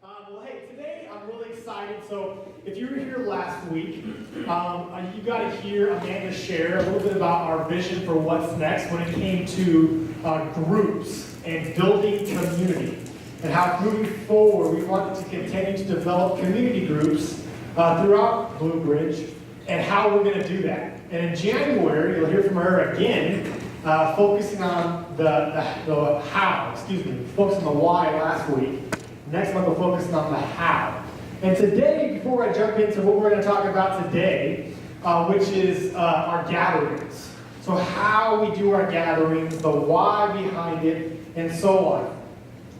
Well, hey, today I'm really excited. So, if you were here last week, you got to hear Amanda share a little bit about our vision for what's next when it came to groups and building community, and how moving forward we want to continue to develop community groups throughout Blue Bridge, and how we're going to do that. And in January, you'll hear from her again, focusing on the how. Focusing on the why last week. Next month we'll focus on the how. And today, before I jump into what we're going to talk about today, which is our gatherings. So how we do our gatherings, the why behind it, and so on.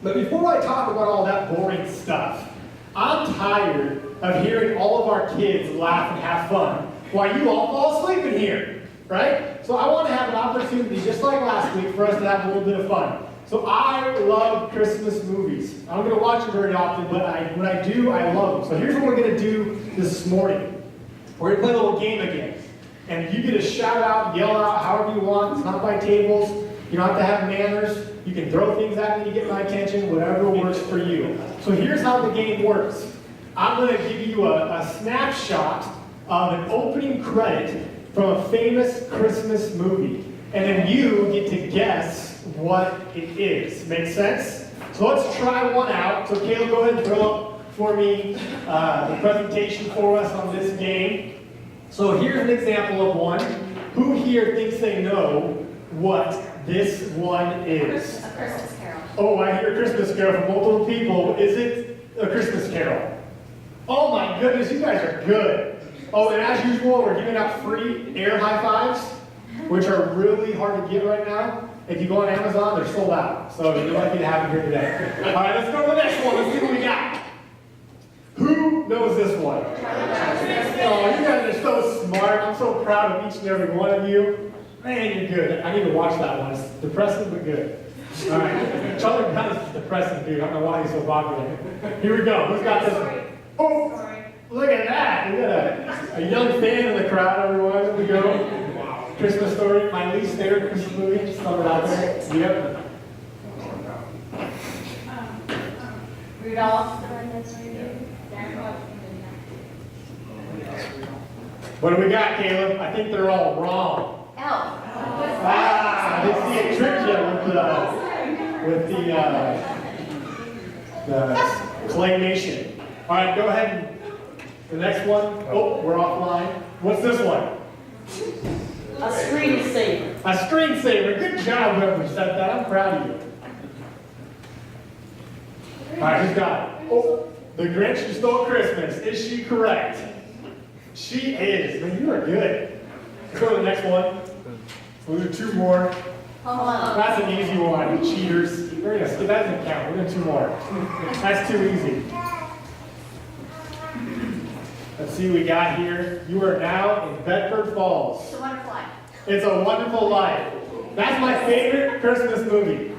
But before I talk about all that boring stuff, I'm tired of hearing all of our kids laugh and have fun while you all fall asleep in here, right? So I want to have an opportunity, just like last week, for us to have a little bit of fun. So I love Christmas movies. I don't get to watch them very often, but when I do, I love them. So here's what we're going to do this morning. We're going to play a little game again. And you get to shout out, yell out, however you want. It's not by tables. You don't have to have manners. You can throw things at me to get my attention, whatever works for you. So here's how the game works. I'm going to give you a snapshot of an opening credit from a famous Christmas movie. And then you get to guess what it is. Make sense? So let's try one out. So Caleb, go ahead and throw up for me the presentation for us on this game. So here's an example of one. Who here thinks they know what this one is? A Christmas Carol. Oh, I hear a Christmas Carol from multiple people. Is it a Christmas Carol? Oh my goodness, you guys are good. Oh, and as usual, we're giving out free air high fives, which are really hard to get right now. If you go on Amazon, they're sold out. So you're lucky to have them here today. All right, let's go to the next one. Let's see what we got. Who knows this one? Oh, you guys are so smart. I'm so proud of each and every one of you. Man, you're good. I need to watch that one. It's depressing, but good. All right. Charlie Brown is depressing, dude. I don't know why he's so popular. Here we go. Who's got this one? Oh, look at that. We got a young fan in the crowd, everyone. Here we go. Christmas Story, my least favorite Christmas movie. Just throw it out there. Yep. Rudolph. What do we got, Caleb? I think they're all wrong. Elf. I didn't see it trick you with the claymation. All right, go ahead and the next one. Oh, we're offline. What's this one? A screensaver. A screensaver. Good job, whoever said that. I'm proud of you. All right, who's got it? Oh, the Grinch Who Stole Christmas. Is she correct? She is. Man, you are good. Let's go to the next one. We'll do two more. That's an easy one, you cheaters. That doesn't count. We're doing two more. That's too easy. Let's see what we got here. You are now in Bedford Falls. It's a Wonderful Life. It's a Wonderful Life. That's my favorite Christmas movie.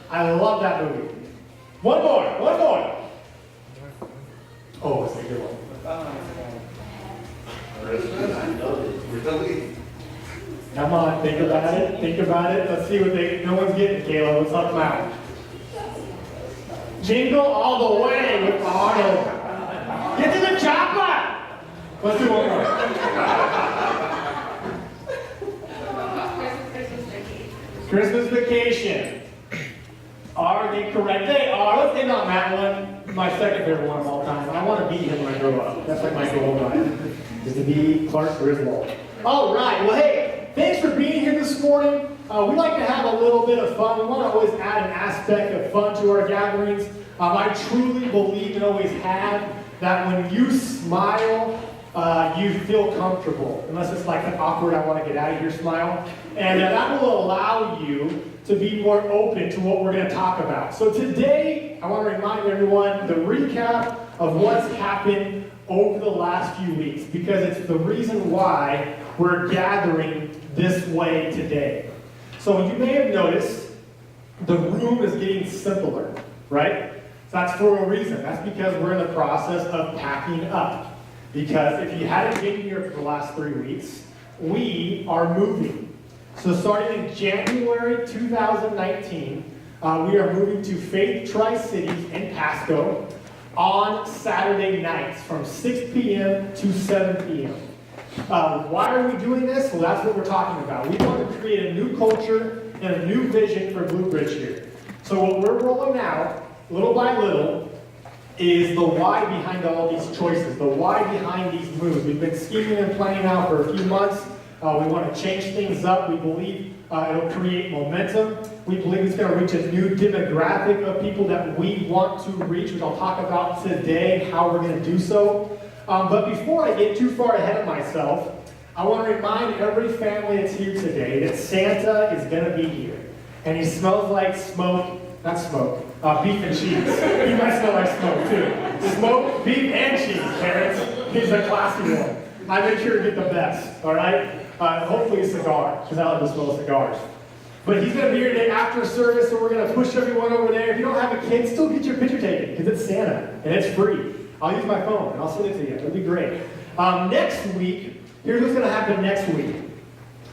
I love that movie. One more. Oh, it's a good one. Come on, think about it. Let's see what no one's getting, Caleb. Let's help them out. Jingle All the Way with Arnold. Get to the chopper! Let's do one more. Christmas Vacation. Are they correct? They are. Let's end on that one. My second favorite one of all time. I want to be him when I grow up. That's like my goal in life, is to be Clark Griswold. All right. Well, hey, thanks for being here this morning. We like to have a little bit of fun. We want to always add an aspect of fun to our gatherings. I truly believe and always have that when you smile, you feel comfortable, unless it's like an awkward, I want to get out of here smile. And that will allow you to be more open to what we're going to talk about. So today, I want to remind everyone the recap of what's happened over the last few weeks, because it's the reason why we're gathering this way today. So you may have noticed the room is getting simpler, right? That's for a reason. That's because we're in the process of packing up. Because if you hadn't been here for the last 3 weeks, we are moving. So starting in January 2019, we are moving to Faith Tri-Cities in Pasco. on Saturday nights from 6 p.m. to 7 p.m. Why are we doing this? Well, that's what we're talking about. We want to create a new culture and a new vision for Blue Bridge here. So what we're rolling out, little by little, is the why behind all these choices, the why behind these moves. We've been scheming and planning out for a few months. We want to change things up. We believe it'll create momentum. We believe it's going to reach a new demographic of people that we want to reach, which I'll talk about today, how we're going to do so. But before I get too far ahead of myself, I want to remind every family that's here today that Santa is going to be here. And he smells like beef and cheese. He might smell like smoke too. Smoke, beef, and cheese, parents. He's a classy one. I make sure to get the best, all right? Hopefully a cigar, because I like to smell cigars. But he's going to be here today after service, so we're going to push everyone over there. If you don't have a kid, still get your picture taken, because it's Santa, and it's free. I'll use my phone, and I'll send it to you. It'll be great. Next week, here's what's going to happen next week.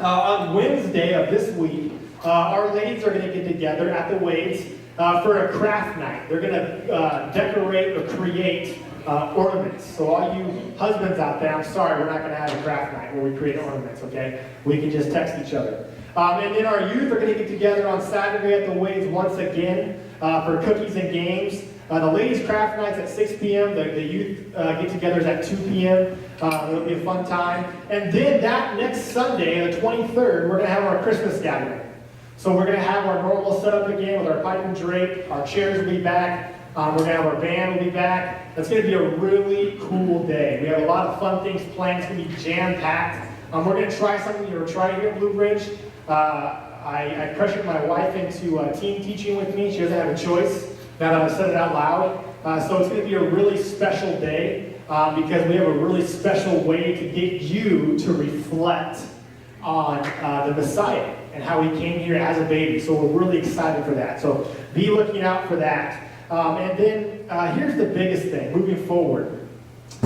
On Wednesday of this week, our ladies are going to get together at the Wades for a craft night. They're going to decorate or create ornaments. So all you husbands out there, I'm sorry, we're not going to have a craft night where we create ornaments, okay? We can just text each other. And then our youth are going to get together on Saturday at the Wades once again for cookies and games. The ladies' craft night's at 6 p.m. The youth get-togethers at 2 p.m. It'll be a fun time. And then that next Sunday, the 23rd, we're going to have our Christmas gathering. So we're going to have our normal setup again with our pipe and drape. Our chairs will be back. We're going to have our band will be back. It's going to be a really cool day. We have a lot of fun things planned. It's going to be jam-packed. We're going to try something you never tried here at Blue Bridge. I pressured my wife into team teaching with me. She doesn't have a choice now that I've said it out loud. So it's going to be a really special day because we have a really special way to get you to reflect on the Messiah and how he came here as a baby. So we're really excited for that. So be looking out for that. And then here's the biggest thing moving forward.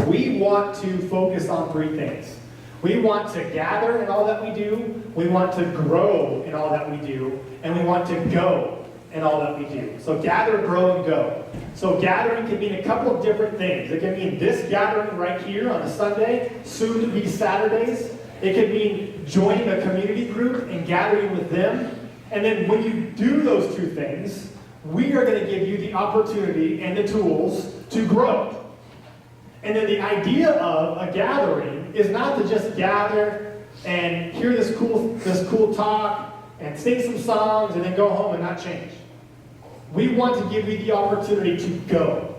We want to focus on three things. We want to gather in all that we do, we want to grow in all that we do, and we want to go in all that we do. So gather, grow, and go. So gathering can mean a couple of different things. It can mean this gathering right here on a Sunday, soon to be Saturdays. It could mean joining a community group and gathering with them. And then when you do those two things, we are going to give you the opportunity and the tools to grow. And then the idea of a gathering is not to just gather and hear this cool talk and sing some songs and then go home and not change. We want to give you the opportunity to go.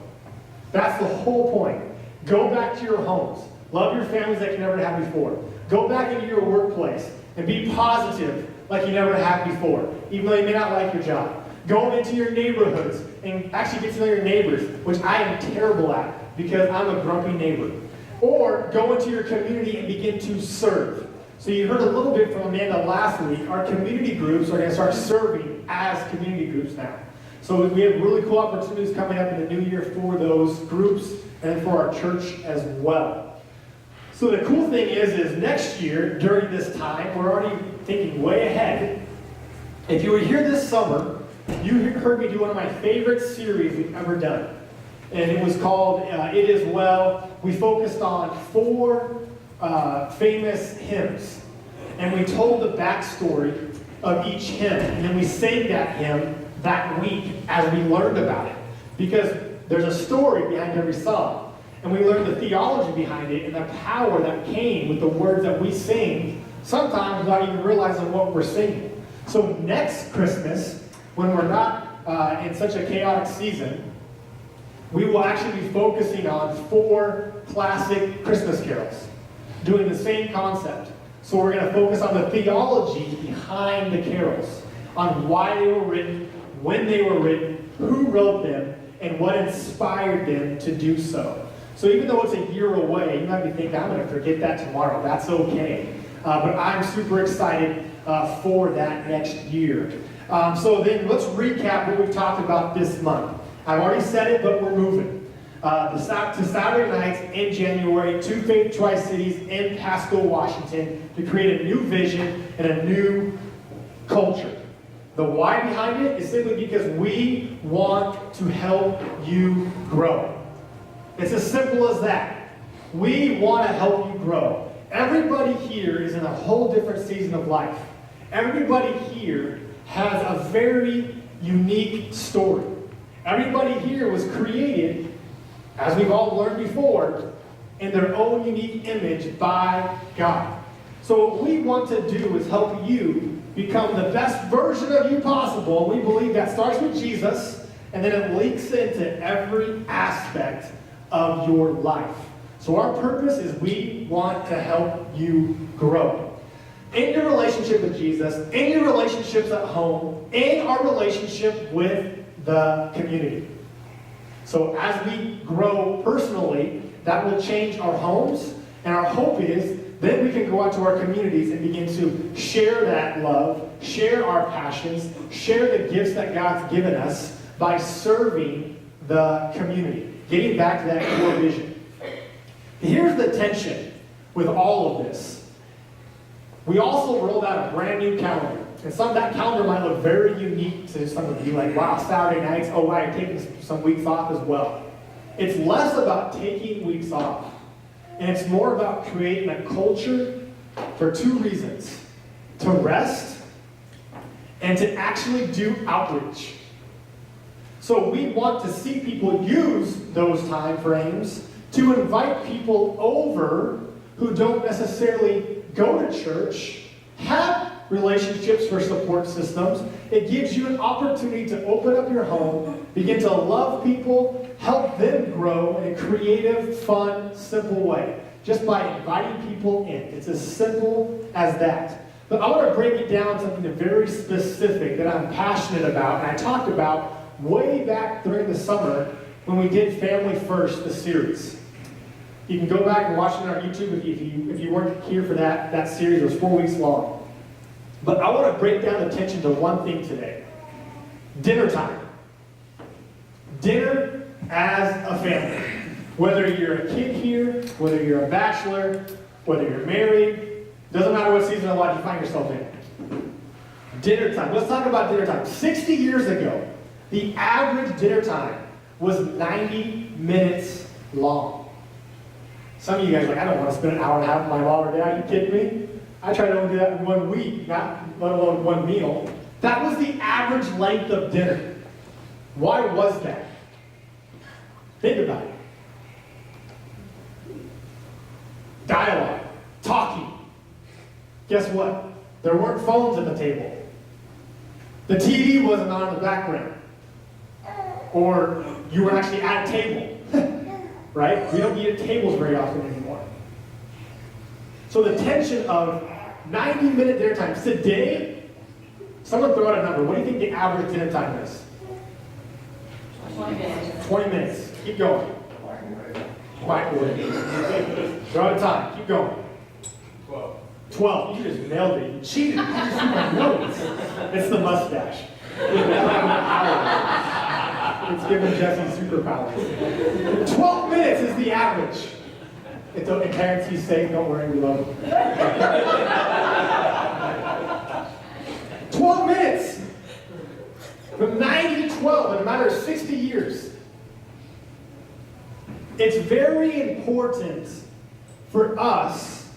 That's the whole point. Go back to your homes. Love your families like you never have before. Go back into your workplace and be positive like you never have before, even though you may not like your job. Go into your neighborhoods and actually get to know your neighbors, which I am terrible at because I'm a grumpy neighbor. Or go into your community and begin to serve. So you heard a little bit from Amanda last week. Our community groups are going to start serving as community groups now. So we have really cool opportunities coming up in the new year for those groups and for our church as well. So the cool thing is next year, during this time, we're already thinking way ahead. If you were here this summer, you heard me do one of my favorite series we've ever done. And it was called It Is Well. We focused on 4 famous hymns. And we told the backstory of each hymn. And then we sang that hymn that week as we learned about it. Because there's a story behind every song. And we learned the theology behind it and the power that came with the words that we sing, sometimes without even realizing what we're singing. So next Christmas, when we're not in such a chaotic season, we will actually be focusing on 4 classic Christmas carols, doing the same concept. So we're going to focus on the theology behind the carols, on why they were written, when they were written, who wrote them, and what inspired them to do so. So even though it's a year away, you might be thinking, I'm going to forget that tomorrow. That's okay. But I'm super excited for that next year. So then let's recap what we've talked about this month. I've already said it, but we're moving. To Saturday nights in January, to Faith Tri-Cities in Pasco, Washington, to create a new vision and a new culture. The why behind it is simply because we want to help you grow. It's as simple as that. We want to help you grow. Everybody here is in a whole different season of life. Everybody here has a very unique story. Everybody here was created, as we've all learned before, in their own unique image by God. So what we want to do is help you become the best version of you possible. We believe that starts with Jesus, and then it leaks into every aspect of your life. So our purpose is we want to help you grow. In your relationship with Jesus, in your relationships at home, in our relationship with the community. So as we grow personally, that will change our homes, and our hope is then we can go out to our communities and begin to share that love, share our passions, share the gifts that God's given us by serving the community, getting back to that core vision. Here's the tension with all of this. We also rolled out a brand new calendar. And some of that calendar might look very unique to some of you, like, wow, Saturday nights, oh, wow, you're taking some weeks off as well. It's less about taking weeks off, and it's more about creating a culture for two reasons: to rest and to actually do outreach. So we want to see people use those time frames to invite people over who don't necessarily go to church, have relationships for support systems. It gives you an opportunity to open up your home, begin to love people, help them grow in a creative, fun, simple way, just by inviting people in. It's as simple as that. But I want to break it down to something very specific that I'm passionate about, and I talked about way back during the summer when we did Family First, the series. You can go back and watch it on our YouTube if you weren't here for that series. It was 4 weeks long. But I want to break down the tension to one thing today. Dinner time. Dinner as a family. Whether you're a kid here, whether you're a bachelor, whether you're married, doesn't matter what season of life you find yourself in. Dinner time. Let's talk about dinner time. 60 years ago, the average dinner time was 90 minutes long. Some of you guys are like, I don't want to spend an hour and a half with my mom or dad. Are you kidding me? I try to only do that in 1 week, not let alone one meal. That was the average length of dinner. Why was that? Think about it. Dialogue, talking. Guess what? There weren't phones at the table. The TV wasn't on in the background. Or you were actually at a table. Right? We don't eat at tables very often anymore. So the tension of 90-minute dinner times. Today, someone throw out a number. What do you think the average dinner time is? 20 minutes. 20 minutes. Keep going. Microwave. Throw out a time. Keep going. 12. You just nailed it. You cheated. You just see my notes. It's the mustache. It's giving Jesse superpowers. 12 minutes is the average. It's okay, parents, he's safe. Don't worry, we love him. 12 minutes. From 90 to 12 in a matter of 60 years. It's very important for us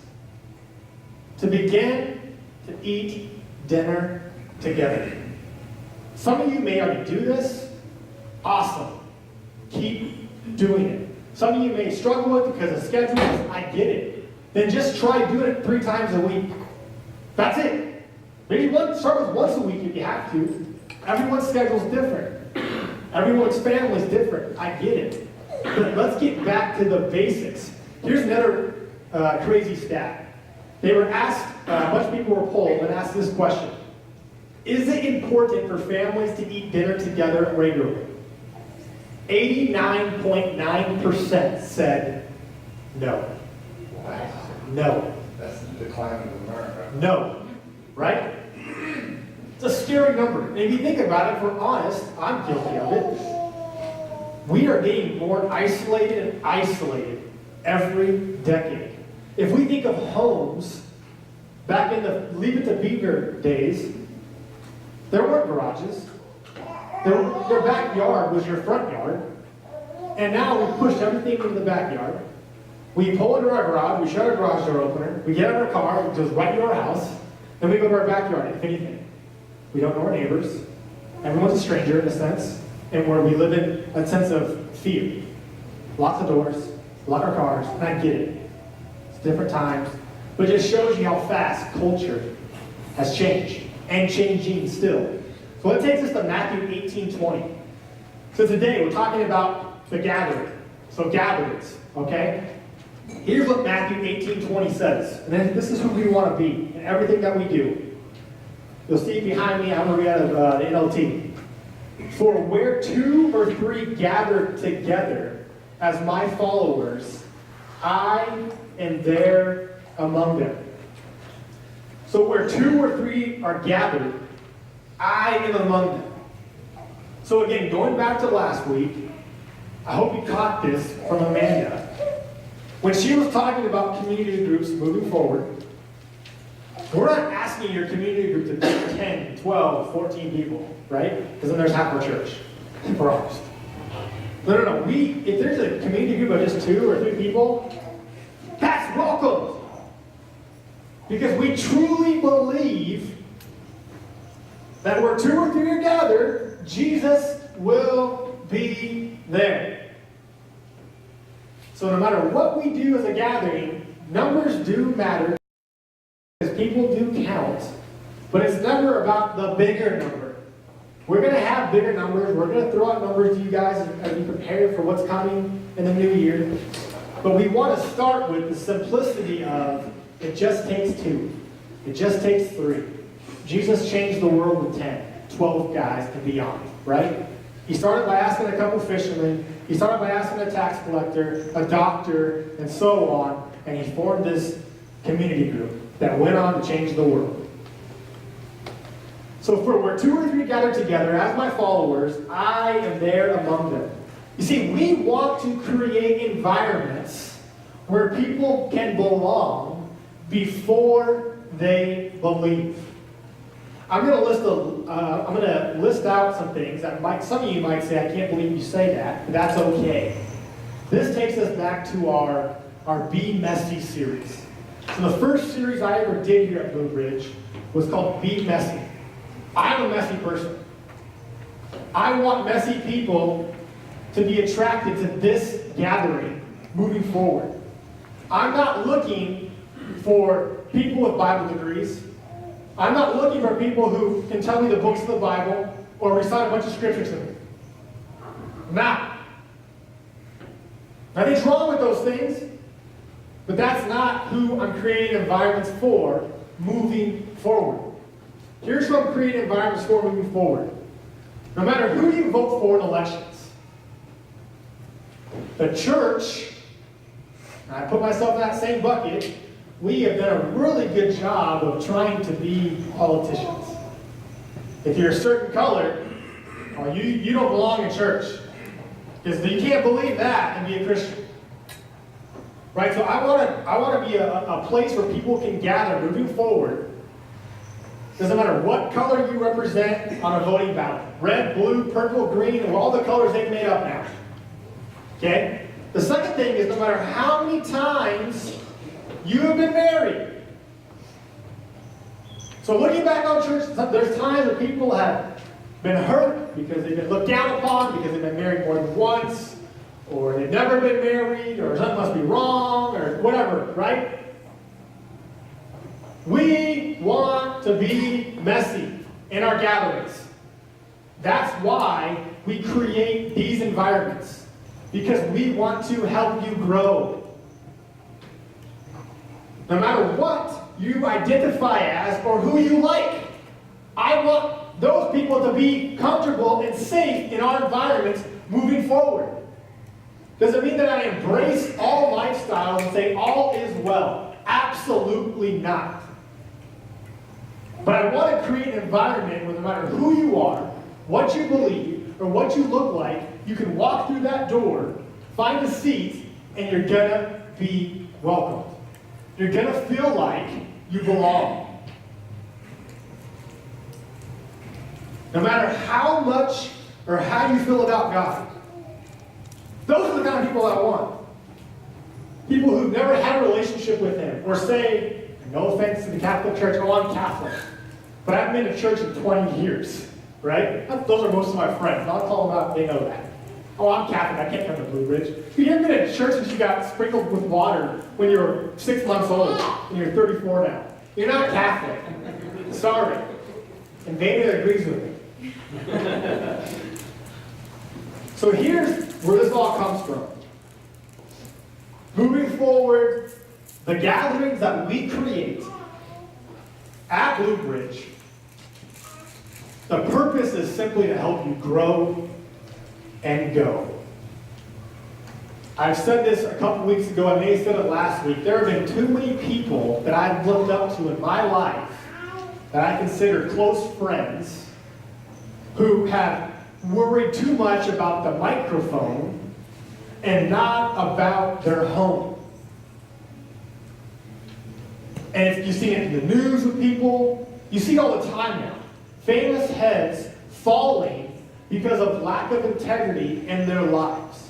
to begin to eat dinner together. Some of you may already do this. Awesome. Keep doing it. Some of you may struggle with it because of schedules. I get it. Then just try doing it 3 times a week. That's it. Maybe start with once a week if you have to. Everyone's schedule is different. Everyone's family is different. I get it. But let's get back to the basics. Here's another crazy stat. They were asked, a bunch of people were polled and asked this question. Is it important for families to eat dinner together regularly? 89.9% said no. Wow. No. That's the decline of America. No. Right? It's a scary number. And if you think about it, if we're honest, I'm guilty of it. We are getting more isolated and isolated every decade. If we think of homes, back in the Leave It to Beaver days, there weren't garages. Their backyard was your front yard. And now we've pushed everything into the backyard. We pull into our garage, we shut our garage door opener, we get out of our car, it goes right into our house, then we go to our backyard, if anything. We don't know our neighbors. Everyone's a stranger in a sense, and where we live in a sense of fear. Lock the doors, lock our cars, and I get it. It's different times, but it just shows you how fast culture has changed, and changing still. So it takes us to Matthew 18:20. So today we're talking about the gathering. So gatherings, okay? Here's what Matthew 18:20 says. And then this is who we want to be in everything that we do. You'll see behind me, I'm going to read out of the NLT. For where 2 or 3 gather together as my followers, I am there among them. So where 2 or 3 are gathered, I am among them. So again, going back to last week, I hope you caught this from Amanda. When she was talking about community groups moving forward, we're not asking your community group to be 10, 12, 14 people, right? Because then there's half our church, if we're honest. No. If there's a community group of just 2 or 3 people, that's welcome. Because we truly believe that where 2 or 3 are gathered, Jesus will be there. So no matter what we do as a gathering, numbers do matter. Because people do count. But it's never about the bigger number. We're going to have bigger numbers. We're going to throw out numbers to you guys as we prepare for what's coming in the new year. But we want to start with the simplicity of it just takes 2. It just takes 3. Jesus changed the world with 10, 12 guys and beyond, right? He started by asking a couple fishermen. He started by asking a tax collector, a doctor, and so on. And he formed this community group that went on to change the world. So for where 2 or 3 gather together as my followers, I am there among them. You see, we want to create environments where people can belong before they believe. I'm going to list out some things that some of you might say, I can't believe you say that, but that's okay. This takes us back to our Be Messy series. So the first series I ever did here at Blue Ridge was called Be Messy. I'm a messy person. I want messy people to be attracted to this gathering moving forward. I'm not looking for people with Bible degrees. I'm not looking for people who can tell me the books of the Bible or recite a bunch of scriptures to me. Not. Nothing's wrong with those things, but that's not who I'm creating environments for moving forward. Here's who I'm creating environments for moving forward. No matter who you vote for in elections, the church, and I put myself in that same bucket, we have done a really good job of trying to be politicians. If you're a certain color, well, you don't belong in church. Because you can't believe that and be a Christian. Right? So I want to be a place where people can gather moving forward. Doesn't matter what color you represent on a voting ballot. Red, blue, purple, green, and all the colors they've made up now. Okay? The second thing is no matter how many times you have been married. So looking back on church, there's times that people have been hurt because they've been looked down upon, because they've been married more than once, or they've never been married, or something must be wrong, or whatever, right? We want to be messy in our gatherings. That's why we create these environments, because we want to help you grow. No matter what you identify as or who you like, I want those people to be comfortable and safe in our environments moving forward. Does it mean that I embrace all lifestyles and say all is well? Absolutely not. But I want to create an environment where no matter who you are, what you believe, or what you look like, you can walk through that door, find a seat, and you're going to be welcomed. You're going to feel like you belong. No matter how much or how you feel about God, Those are the kind of people I want. People who've never had a relationship with him, or say, no offense to the Catholic Church, oh, I'm Catholic, but I haven't been to church in 20 years, right? Those are most of my friends. I'll call them out, they know that. Oh, I'm Catholic, I can't come to Blue Ridge. You haven't been to church since you got sprinkled with water when you were 6 months old, and you're 34 now. You're not Catholic. Sorry. And Dana agrees with me. So here's where this all comes from. Moving forward, the gatherings that we create at Blue Bridge, the purpose is simply to help you grow and go. I've said this a couple weeks ago, I may have said it last week. There have been too many people that I've looked up to in my life that I consider close friends who have worried too much about the microphone and not about their home. And if you see it in the news with people, you see it all the time now. Famous heads falling because of lack of integrity in their lives.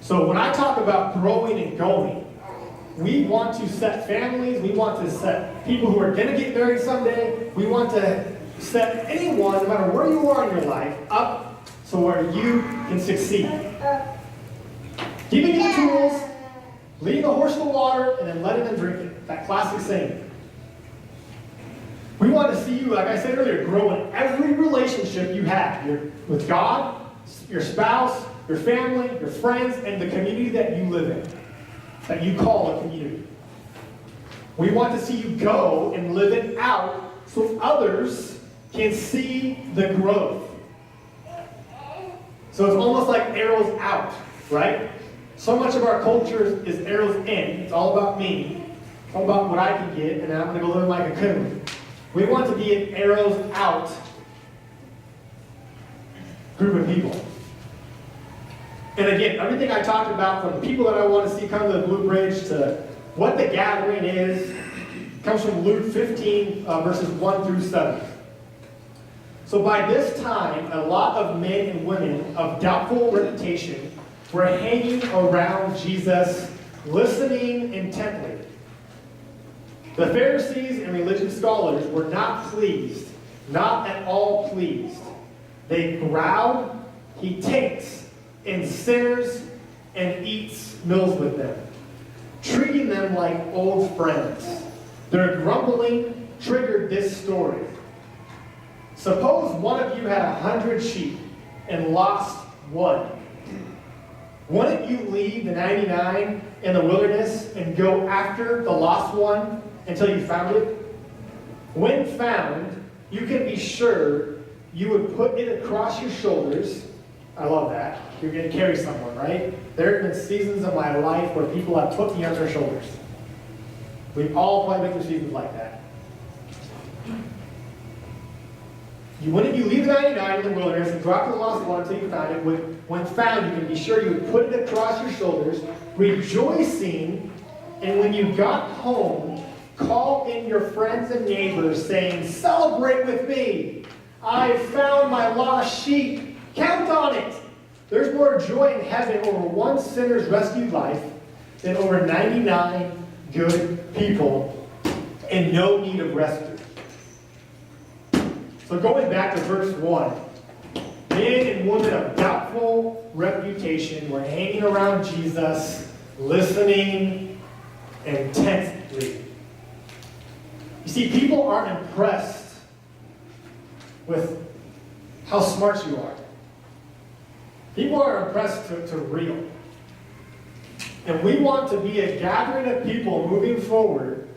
So when I talk about growing and going, we want to set families, we want to set people who are going to get married someday, we want to set anyone, no matter where you are in your life, up so where you can succeed. Giving you the tools, leading the horse to the water, and then letting them drink it. That classic saying. We want to see you, like I said earlier, grow in every relationship you have. With God, your spouse, your family, your friends, and the community that you live in. That you call a community. We want to see you go and live it out so others can see the growth. So it's almost like arrows out, right? So much of our culture is arrows in. It's all about me. It's all about what I can get, and then I'm going to go live like a coon. We want to be an arrows out group of people. And again, everything I talked about, from the people that I want to see come to the Blue Bridge to what the gathering is, comes from Luke 15, verses 1 through 7. So by this time, a lot of men and women of doubtful reputation were hanging around Jesus, listening intently. The Pharisees and religious scholars were not pleased, not at all pleased. They growled, he takes in sinners and eats meals with them, treating them like old friends. Their grumbling triggered this story. Suppose one of you had 100 sheep and lost one. Wouldn't you leave the 99 in the wilderness and go after the lost one until you found it? When found, you can be sure you would put it across your shoulders. I love that. You're going to carry someone, right? There have been seasons of my life where people have put me on their shoulders. We've all probably been through seasons like that. Wouldn't you leave the 99 in the wilderness and go after the lost one until you found it? When found, you can be sure you would put it across your shoulders, rejoicing, and when you got home, call in your friends and neighbors, saying, "Celebrate with me! I found my lost sheep. Count on it!" There's more joy in heaven over one sinner's rescued life than over 99 good people in no need of rescue. So going back to verse 1, men and women of doubtful reputation were hanging around Jesus, listening intently. You see, people aren't impressed with how smart you are. People are impressed to real. And we want to be a gathering of people moving forward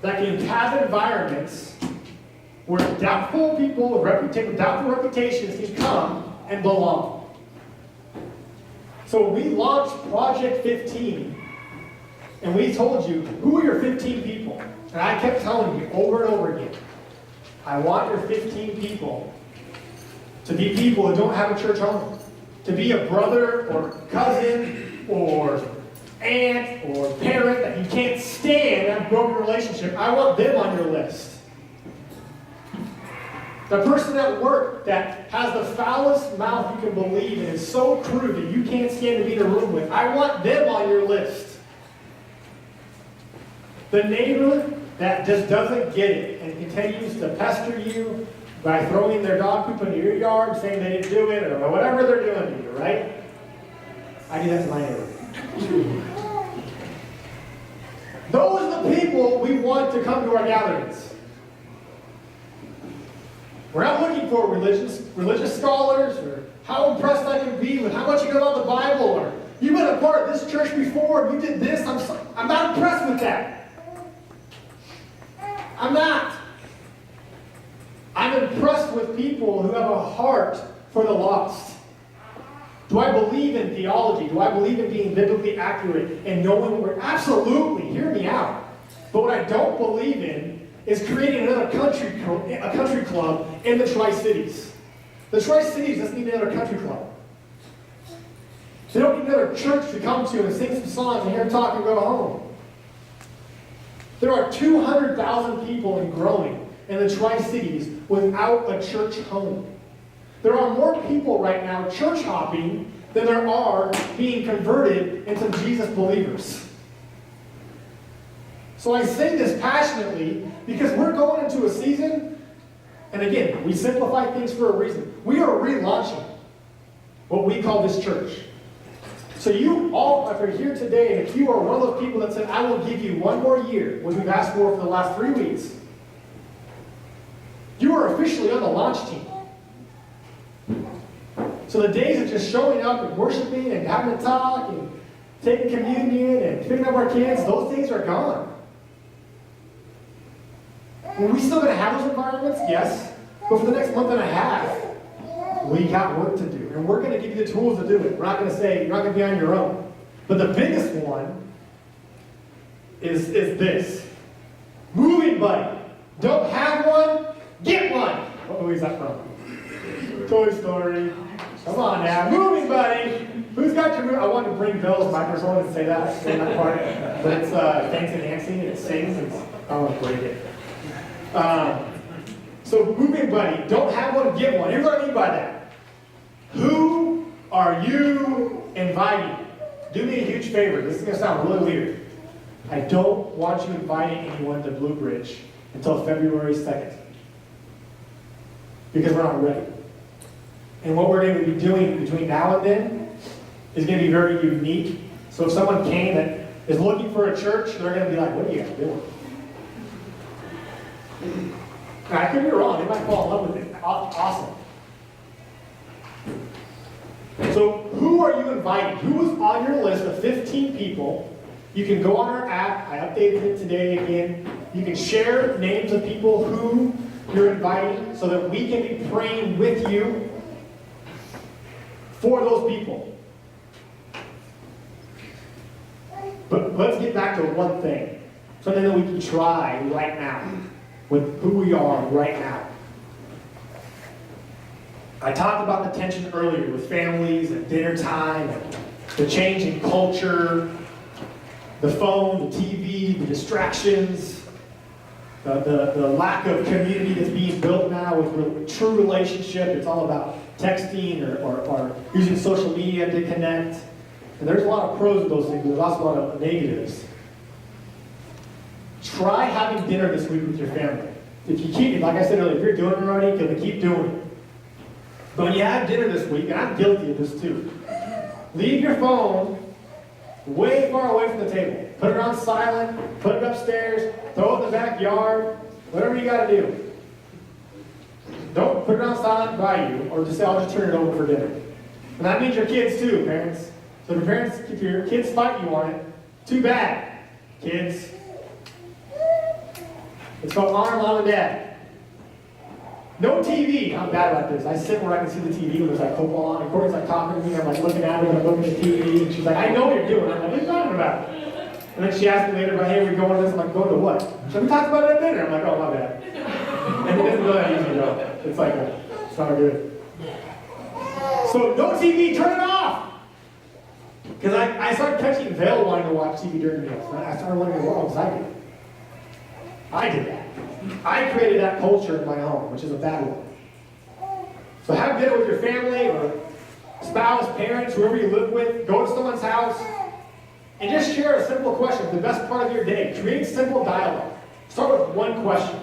that can have environments where doubtful people with doubtful reputations can come and belong. So we launched Project 15, and we told you, who are your 15 people? And I kept telling you over and over again, I want your 15 people to be people who don't have a church home. To be a brother or cousin or aunt or parent that you can't stand and have a broken relationship. I want them on your list. The person at work that has the foulest mouth you can believe and is so crude that you can't stand to be in a room with. I want them on your list. The neighbor that just doesn't get it and continues to pester you by throwing their dog poop into your yard, saying they didn't do it, or whatever they're doing to you, right? I do that to my neighbor. Those are the people we want to come to our gatherings. We're not looking for religious scholars, or how impressed I can be with how much you know about the Bible, or you've been a part of this church before, and you did this. I'm not impressed with that. I'm not. I'm impressed with people who have a heart for the lost. Do I believe in theology? Do I believe in being biblically accurate and knowing what we're... Absolutely, hear me out. But what I don't believe in is creating another country club in the Tri-Cities. The Tri-Cities doesn't need another country club. They don't need another church to come to and sing some songs and hear them talk and go home. There are 200,000 people and growing in the Tri-Cities without a church home. There are more people right now church hopping than there are being converted into Jesus believers. So I say this passionately because we're going into a season, and again, we simplify things for a reason. We are relaunching what we call this church. So you all, if you're here today, and if you are one of those people that said, I will give you one more year, which we've asked for the last 3 weeks, you are officially on the launch team. So the days of just showing up and worshiping and having a talk and taking communion and picking up our kids, those days are gone. Are we still going to have those environments? Yes. But for the next month and a half, we got work to do. And we're going to give you the tools to do it. We're not going to say you're not going to be on your own. But the biggest one is this. Moving buddy. Don't have one, get one. What movie is that from? Toy Story. Come on now. Moving buddy. Who's got your movie? I wanted to bring Bill's microphone and say that part. But it's Thanks and Nancy, and it sings. And I want to break it. So moving buddy, don't have one, get one. Here's what I mean by that. Who are you inviting? Do me a huge favor. This is going to sound really weird. I don't want you inviting anyone to Blue Bridge until February 2nd. Because we're not ready. And what we're going to be doing between now and then is going to be very unique. So if someone came that is looking for a church, they're going to be like, what are you guys doing? Now, I could be wrong. They might fall in love with it. Awesome. So who are you inviting? Who is on your list of 15 people? You can go on our app. I updated it today again. You can share names of people who you're inviting so that we can be praying with you for those people. But let's get back to one thing. Something that we can try right now with who we are right now. I talked about the tension earlier with families and dinner time, and the change in culture, the phone, the TV, the distractions, the lack of community that's being built now with true relationship. It's all about texting or using social media to connect. And there's a lot of pros to those things, but there's also a lot of negatives. Try having dinner this week with your family. If you keep, like I said earlier, if you're doing it already, then keep doing it. But when you have dinner this week, and I'm guilty of this too, leave your phone way far away from the table. Put it on silent, put it upstairs, throw it in the backyard, whatever you got to do. Don't put it on silent by you, or just say, I'll just turn it over for dinner. And that means your kids too, parents. So if your kids fight you on it, too bad, kids. It's called honor mom and dad. No TV. I'm bad about this. I sit where I can see the TV when there's like football on, and Courtney's like talking to me, I'm like looking at her, and I'm looking at the TV, and she's like, I know what you're doing. I'm like, what are you talking about? And then she asked me later about, hey, are we going to this? I'm like, going to what? So we talked about it at dinner. I'm like, oh, my bad. And it doesn't go that easy, though. It's like, it's not good. So no TV, turn it off! Because I started catching Vail wanting to watch TV during meals. I started wondering, what was I doing? I did that. I created that culture in my home, which is a bad one. So have dinner with your family or spouse, parents, whoever you live with. Go to someone's house and just share a simple question, the best part of your day. Create simple dialogue. Start with one question.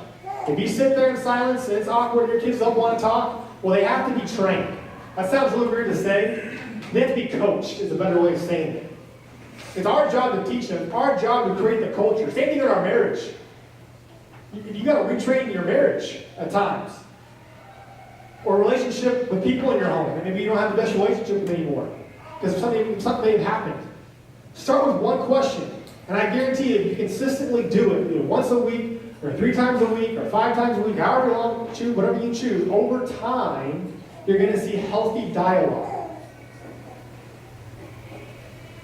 If you sit there in silence and it's awkward, your kids don't want to talk, well, they have to be trained. That sounds a little weird to say. They have to be coached is a better way of saying it. It's our job to teach them. It's our job to create the culture. Same thing in our marriage. You got to retrain your marriage at times. Or relationship with people in your home. And maybe you don't have the best relationship with them anymore. Because something may have happened. Start with one question. And I guarantee you, if you consistently do it, either once a week, or 3 times a week, or 5 times a week, however long you choose, whatever you choose, over time, you're going to see healthy dialogue.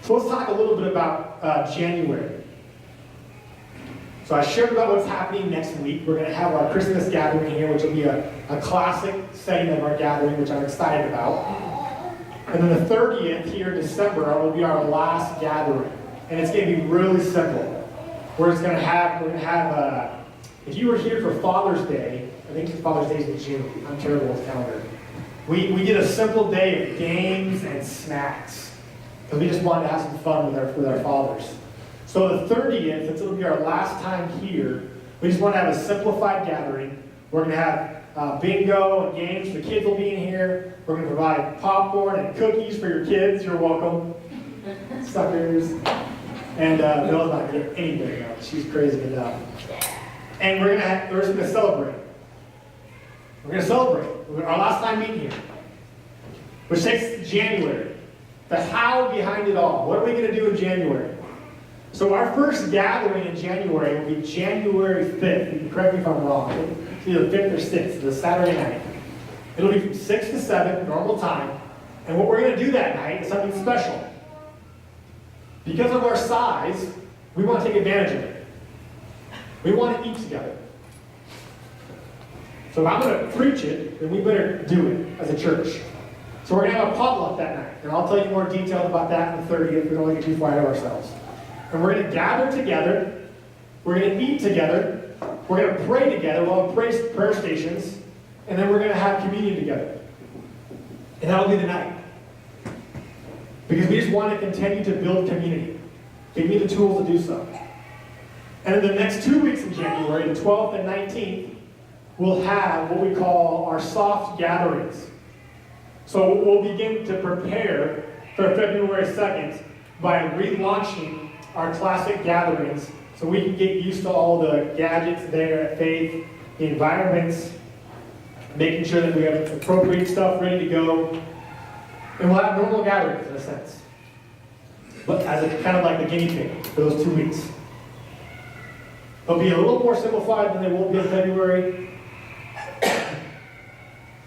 So let's talk a little bit about January. So I shared about what's happening next week. We're going to have our Christmas gathering here, which will be a classic setting of our gathering, which I'm excited about. And then the 30th here in December will be our last gathering. And it's going to be really simple. We're going to have, if you were here for Father's Day, I think Father's Day is in June. I'm terrible with calendar. We did a simple day of games and snacks. Because we just wanted to have some fun with our fathers. So the 30th, since it'll be our last time here, we just want to have a simplified gathering. We're going to have bingo and games. The kids will be in here. We're going to provide popcorn and cookies for your kids. You're welcome. Suckers. And Bill's not going to get anything else. She's crazy enough. And we're just going to celebrate. We're going to celebrate. Our last time meeting here. Which takes January. The how behind it all. What are we going to do in January? So our first gathering in January will be January 5th. You can correct me if I'm wrong. It's either 5th or 6th. It's a Saturday night. It'll be from 6 to 7, normal time. And what we're going to do that night is something special. Because of our size, we want to take advantage of it. We want to eat together. So if I'm going to preach it, then we better do it as a church. So we're going to have a potluck that night. And I'll tell you more details about that on the 30th. We don't want to get too far ahead of ourselves. And we're going to gather together. We're going to eat together. We're going to pray together. We'll have prayer stations. And then we're going to have communion together. And that'll be the night. Because we just want to continue to build community. Give me the tools to do so. And in the next 2 weeks in January, the 12th and 19th, we'll have what we call our soft gatherings. So we'll begin to prepare for February 2nd by relaunching our classic gatherings so we can get used to all the gadgets there at Faith, the environments, making sure that we have appropriate stuff ready to go. And we'll have normal gatherings in a sense. But as a kind of like the guinea pig for those 2 weeks. They'll be a little more simplified than they will be in February.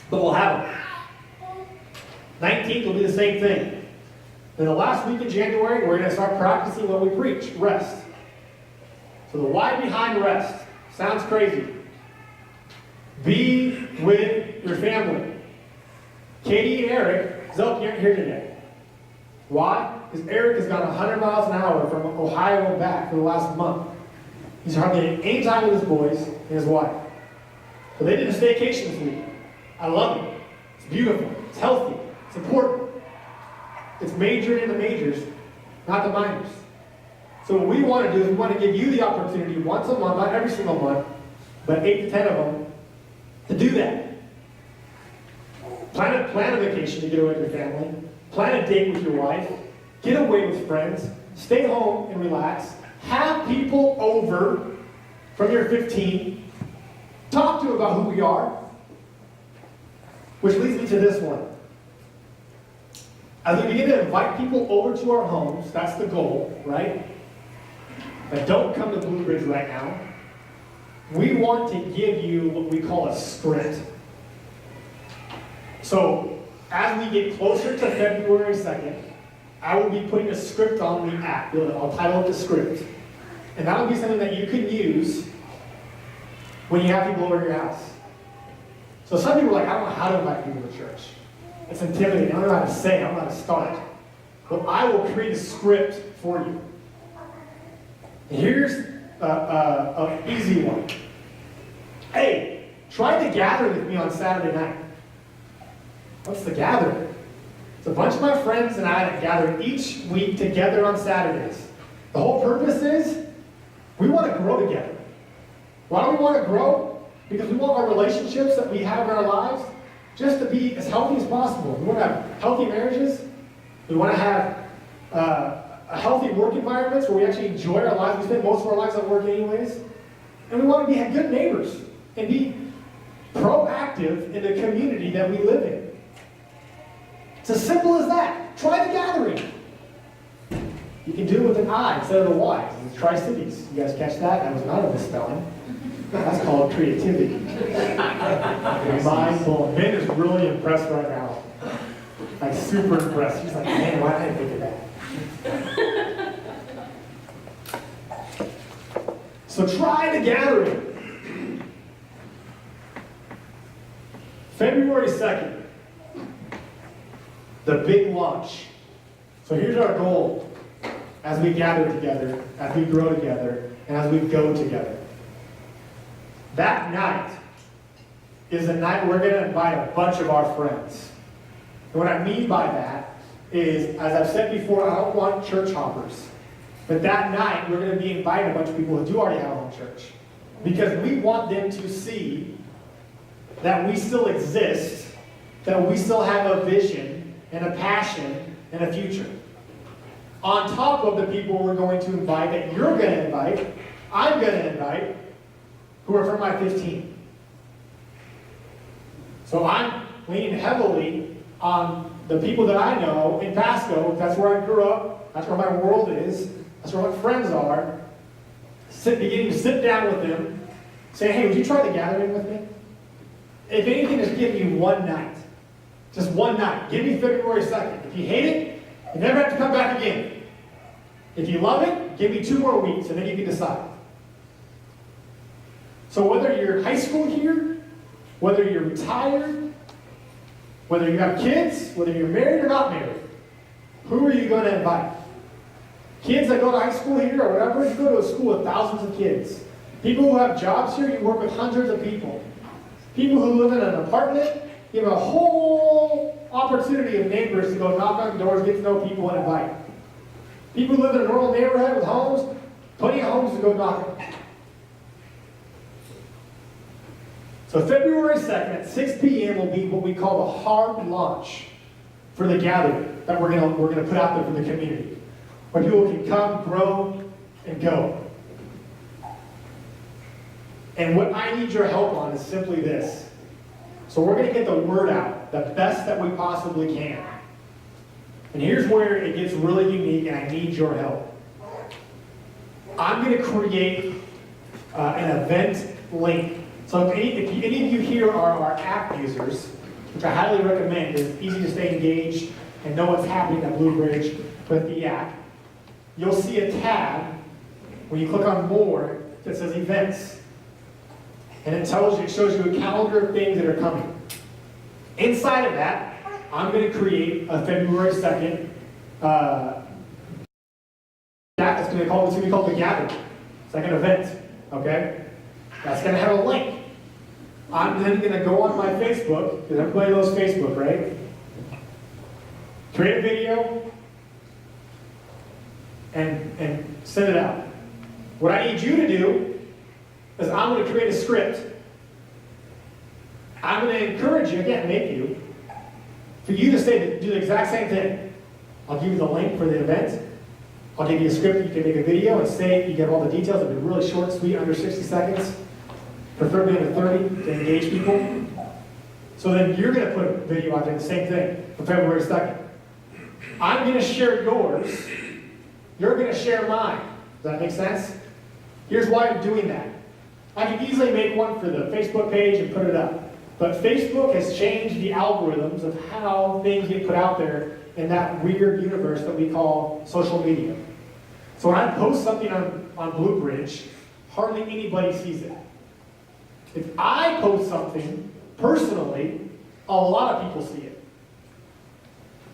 But we'll have them. 19th will be the same thing. Then the last week of January, we're going to start practicing what we preach, rest. So the why behind rest sounds crazy. Be with your family. Katie and Eric is up here today. Why? Because Eric has gone 100 miles an hour from Ohio and back for the last month. He's hardly getting any time with his boys and his wife. So they did a staycation this week. I love it. It's beautiful. It's healthy. It's important. It's majoring in the majors, not the minors. So what we want to do is we want to give you the opportunity once a month, not every single month, but 8 to 10 of them, to do that. Plan a vacation to get away with your family. Plan a date with your wife. Get away with friends. Stay home and relax. Have people over from your 15. Talk to them about who we are. Which leads me to this one. As we begin to invite people over to our homes, that's the goal, right? But don't come to Blue Ridge right now. We want to give you what we call a script. So, as we get closer to February 2nd, I will be putting a script on the app. I'll title it the script. And that will be something that you can use when you have people over at your house. So some people are like, I don't know how to invite people to church. It's intimidating. I don't know how to say it. I don't know how to start. Well, I will create a script for you. And here's an easy one. Hey, try to gather with me on Saturday night. What's the gathering? It's a bunch of my friends and I that gather each week together on Saturdays. The whole purpose is we want to grow together. Why do we want to grow? Because we want our relationships that we have in our lives just to be as healthy as possible. We want to have healthy marriages. We want to have a healthy work environments where we actually enjoy our lives. We spend most of our lives at work anyways. And we want to have good neighbors and be proactive in the community that we live in. It's as simple as that. Try the gathering. You can do it with an I instead of the Y. It's Tri-Cities. You guys catch that? That was not a misspelling. That's called creativity. Mind blowing. Ben is really impressed right now. Like super impressed. He's like, man, why didn't I think of that? So try the gathering. February 2nd. The big launch. So here's our goal as we gather together, as we grow together, and as we go together. That night is a night we're going to invite a bunch of our friends. And what I mean by that is, as I've said before, I don't want church hoppers. But that night, we're going to be inviting a bunch of people who do already have a home church. Because we want them to see that we still exist, that we still have a vision and a passion and a future. On top of the people we're going to invite, that you're going to invite, I'm going to invite, who are from my 15. So I'm leaning heavily on the people that I know in Pasco. That's where I grew up. That's where my world is. That's where my friends are. Beginning to sit down with them, say, hey, would you try the gathering with me? If anything, just give me one night. Just one night. Give me February 2nd. If you hate it, you never have to come back again. If you love it, give me 2 more weeks, and then you can decide. So whether you're high school here, whether you're retired, whether you have kids, whether you're married or not married, who are you going to invite? Kids that go to high school here or whatever, you go to a school with thousands of kids. People who have jobs here, you work with hundreds of people. People who live in an apartment, you have a whole opportunity of neighbors to go knock on doors, get to know people, and invite. People who live in a normal neighborhood with homes, plenty of homes to go knock on. So February 2nd at 6 p.m. will be what we call the hard launch for the gathering that we're gonna put out there for the community, where people can come, grow, and go. And what I need your help on is simply this. So we're going to get the word out the best that we possibly can. And here's where it gets really unique, and I need your help. I'm going to create an event link. So if any of you here are our app users, which I highly recommend, it's easy to stay engaged and know what's happening at Blue Bridge with the app, you'll see a tab when you click on more that says events. And it shows you a calendar of things that are coming. Inside of that, I'm going to create a February 2nd, it's going to be called the Gathering. It's like an event, okay? That's going to have a link. I'm then going to go on my Facebook, because everybody knows Facebook, right? Create a video, and send it out. What I need you to do is I'm going to create a script. I'm going to encourage you, again, make you, for you to do the exact same thing. I'll give you the link for the event. I'll give you a script. You can make a video and say you get all the details. It'll be really short, sweet, under 60 seconds, preferably under 30 to engage people. So then you're going to put a video out there, the same thing, for February 2nd. I'm going to share yours. You're going to share mine. Does that make sense? Here's why I'm doing that. I can easily make one for the Facebook page and put it up. But Facebook has changed the algorithms of how things get put out there in that weird universe that we call social media. So when I post something on Blue Bridge, hardly anybody sees it. If I post something personally, a lot of people see it.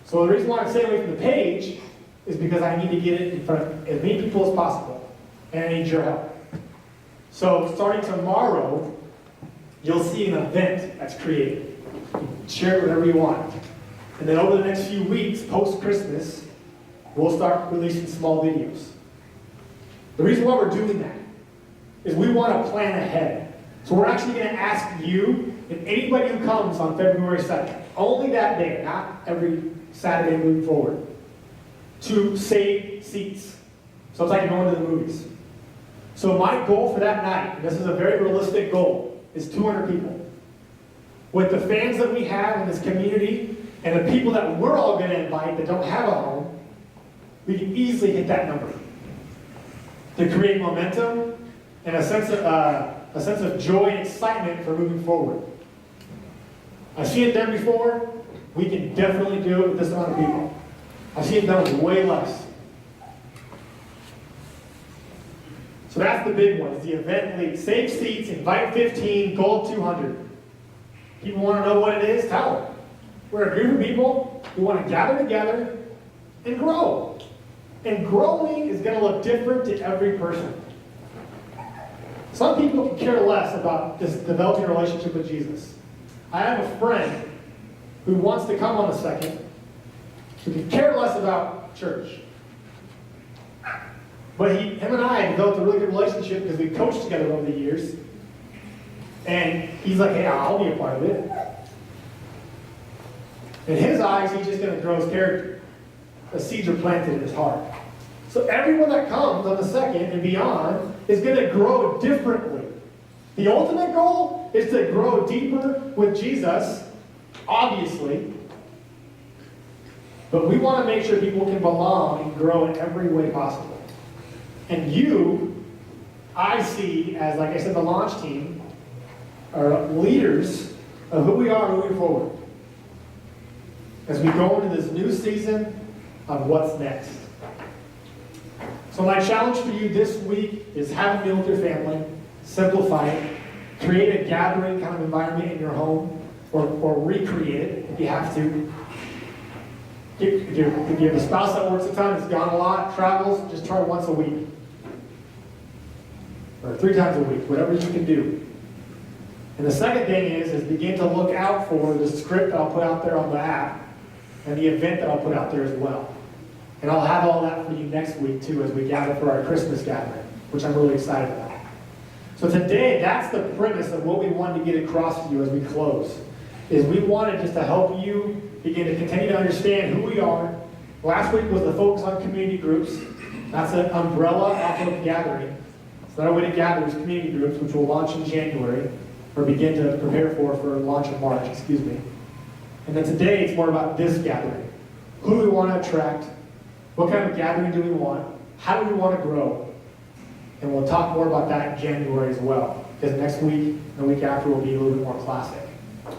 So the reason why I'm staying away from the page is because I need to get it in front of as many people as possible. And I need your help. So starting tomorrow, you'll see an event that's created. Share whatever you want. And then over the next few weeks, post-Christmas, we'll start releasing small videos. The reason why we're doing that is we want to plan ahead. So we're actually going to ask you and anybody who comes on February 2nd, only that day, not every Saturday moving forward, to save seats. So it's like going to the movies. So my goal for that night, and this is a very realistic goal, is 200 people. With the fans that we have in this community and the people that we're all going to invite that don't have a home, we can easily hit that number. To create momentum and a sense of joy and excitement for moving forward. I've seen it done before. We can definitely do it with this amount of people. I've seen it done with way less. So that's the big one, is the event lead. Save seats, invite 15, goal of 200. People want to know what it is? Tell them. We're a group of people who want to gather together and grow. And growing is going to look different to every person. Some people care less about this developing a relationship with Jesus. I have a friend who wants to come on the 2nd, who can care less about church. But him and I have developed a really good relationship because we coached together over the years. And he's like, hey, I'll be a part of it. In his eyes, he's just going to grow his character. The seeds are planted in his heart. So everyone that comes on the 2nd and beyond is going to grow differently. The ultimate goal is to grow deeper with Jesus, obviously. But we want to make sure people can belong and grow in every way possible. And you, I see as, like I said, the launch team, are leaders of who we are moving forward. As we go into this new season of what's next. So my challenge for you this week is have a meal with your family, simplify it, create a gathering kind of environment in your home, or recreate it if you have to. If you have a spouse that works a ton, has gone a lot, travels, just try once a week. Or 3 times a week, whatever you can do. And the second thing is begin to look out for the script that I'll put out there on the app and the event that I'll put out there as well. And I'll have all that for you next week too as we gather for our Christmas gathering, which I'm really excited about. So today, that's the premise of what we wanted to get across to you as we close. Is we wanted just to help you begin to continue to understand who we are. Last week was the focus on community groups. That's an umbrella off of gathering. So our way to gather is community groups, which will launch in January, or begin to prepare for launch in March, excuse me. And then today, it's more about this gathering. Who do we want to attract? What kind of gathering do we want? How do we want to grow? And we'll talk more about that in January as well. Because next week, and the week after, will be a little bit more classic.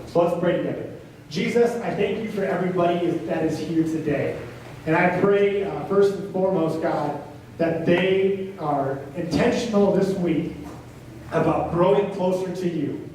So let's pray together. Jesus, I thank you for everybody that is here today. And I pray, first and foremost, God, that they are intentional this week about growing closer to you.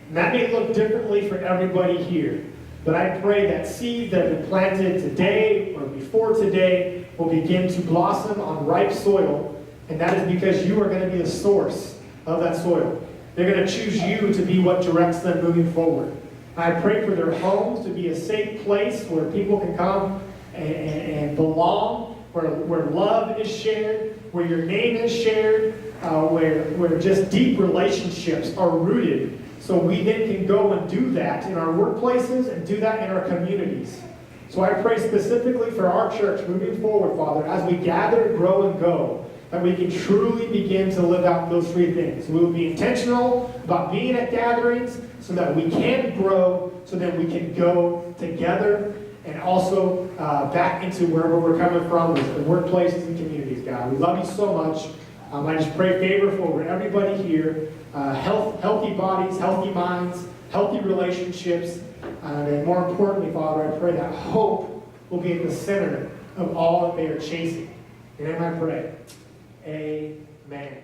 And that may look differently for everybody here. But I pray that seeds that have been planted today or before today will begin to blossom on ripe soil. And that is because you are going to be the source of that soil. They're going to choose you to be what directs them moving forward. I pray for their homes to be a safe place where people can come and belong, where love is shared, where your name is shared, where just deep relationships are rooted. So we then can go and do that in our workplaces and do that in our communities. So I pray specifically for our church moving forward, Father, as we gather, grow, and go, that we can truly begin to live out those 3 things. We will be intentional about being at gatherings so that we can grow, so that we can go together and also back into wherever we're coming from, the workplaces and communities, God. We love you so much. I just pray favor for everybody here. Healthy bodies, healthy minds, healthy relationships. And more importantly, Father, I pray that hope will be at the center of all that they are chasing. In your name I pray. Amen.